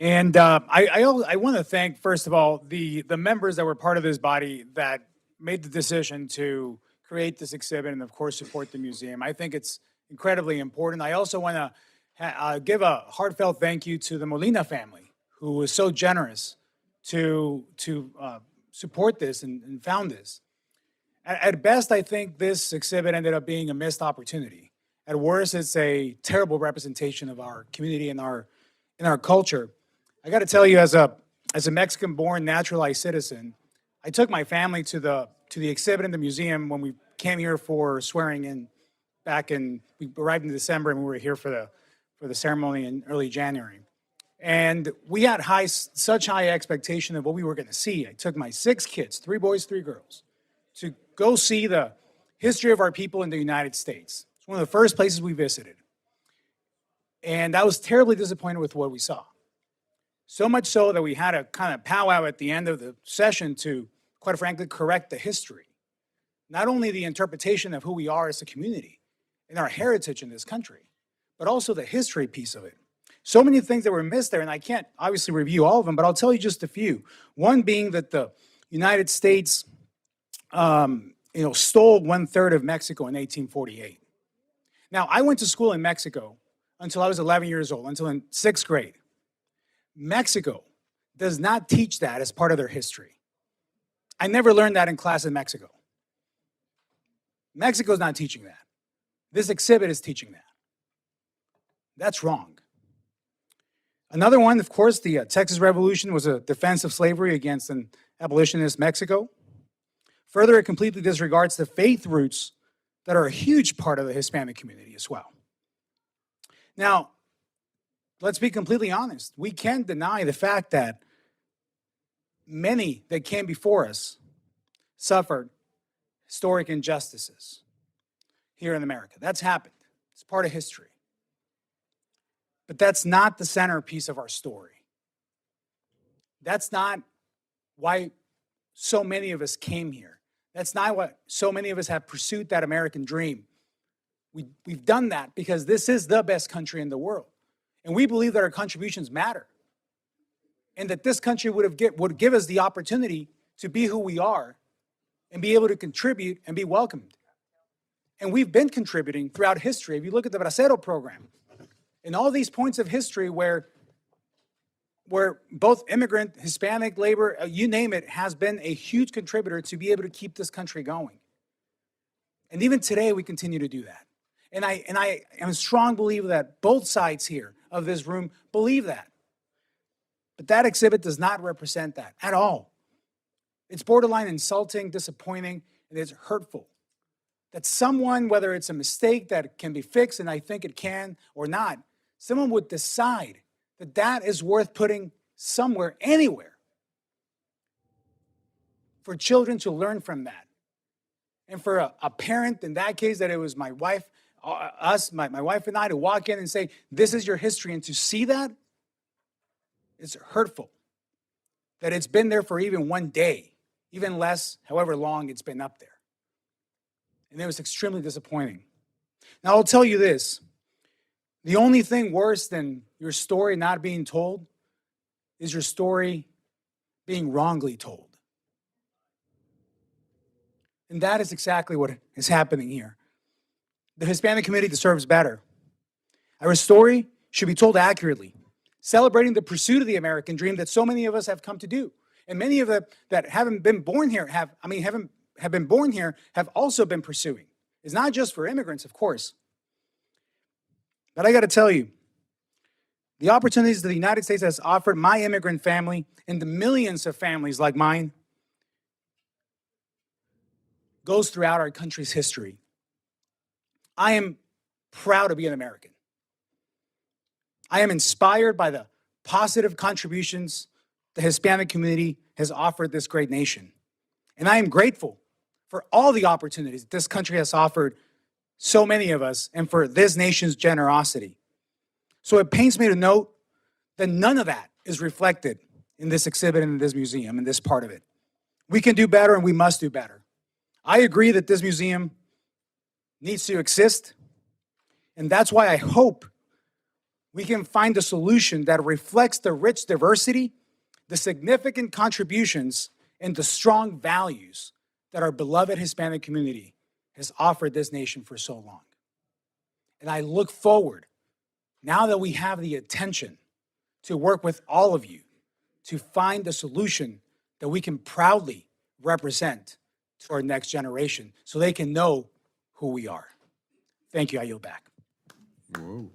And I want to thank, first of all, the members that were part of this body that made the decision to create this exhibit and, of course, support the museum. I think it's incredibly important. I also want to give a heartfelt thank you to the Molina family, who was so generous to support this and found this. At best, I think this exhibit ended up being a missed opportunity. At worst, it's a terrible representation of our community and our culture. I got to tell you, as a Mexican-born naturalized citizen, I took my family to the exhibit in the museum when we came here for swearing in we arrived in December and we were here for the ceremony in early January. And we had such high expectation of what we were going to see. I took my 6 kids, 3 boys, 3 girls, to go see the history of our people in the United States. It's one of the first places we visited. And I was terribly disappointed with what we saw. So much so that we had a kind of powwow at the end of the session to, quite frankly, correct the history. Not only the interpretation of who we are as a community and our heritage in this country, but also the history piece of it. So many things that were missed there, and I can't obviously review all of them, but I'll tell you just a few. One being that the United States stole 1/3 of Mexico in 1848. Now, I went to school in Mexico until I was 11 years old, until in 6th grade. Mexico does not teach that as part of their history. I never learned that in class in Mexico. Mexico's not teaching that. This exhibit is teaching that. That's wrong. Another one, of course, the Texas Revolution was a defense of slavery against an abolitionist Mexico. Further, it completely disregards the faith roots that are a huge part of the Hispanic community as well. Now, let's be completely honest. We can't deny the fact that many that came before us suffered historic injustices here in America. That's happened. It's part of history. But that's not the centerpiece of our story. That's not why so many of us came here. That's not what so many of us have pursued that American dream. We've done that because this is the best country in the world. And we believe that our contributions matter. And that this country would give us the opportunity to be who we are and be able to contribute and be welcomed. And we've been contributing throughout history. If you look at the Bracero program, and all these points of history where both immigrant, Hispanic labor, you name it, has been a huge contributor to be able to keep this country going. And even today, we continue to do that. And I am a strong believer that both sides here of this room believe that. But that exhibit does not represent that at all. It's borderline insulting, disappointing, and it's hurtful. That someone, whether it's a mistake that can be fixed, and I think it can, or not, someone would decide that that is worth putting somewhere, anywhere, for children to learn from that. And for a parent, in that case, that it was my wife, my wife and I, to walk in and say, this is your history, and to see that, it's hurtful. That it's been there for even one day, even less, however long it's been up there. And it was extremely disappointing. Now, I'll tell you this. The only thing worse than your story not being told is your story being wrongly told. And that is exactly what is happening here. The Hispanic community deserves better. Our story should be told accurately, celebrating the pursuit of the American dream that so many of us have come to do. And many of them that haven't been born here have been born here have also been pursuing. It's not just for immigrants, of course. But I got to tell you, the opportunities that the United States has offered my immigrant family and the millions of families like mine goes throughout our country's history. I am proud to be an American. I am inspired by the positive contributions the Hispanic community has offered this great nation. And I am grateful for all the opportunities this country has offered so many of us and for this nation's generosity. So it pains me to note that none of that is reflected in this exhibit, in this museum, in this part of it. We can do better and we must do better. I agree that this museum needs to exist, and that's why I hope we can find a solution that reflects the rich diversity, the significant contributions, and the strong values that our beloved Hispanic community has offered this nation for so long. And I look forward, now that we have the attention, to work with all of you to find a solution that we can proudly represent to our next generation so they can know who we are. Thank you. I yield back. Whoa.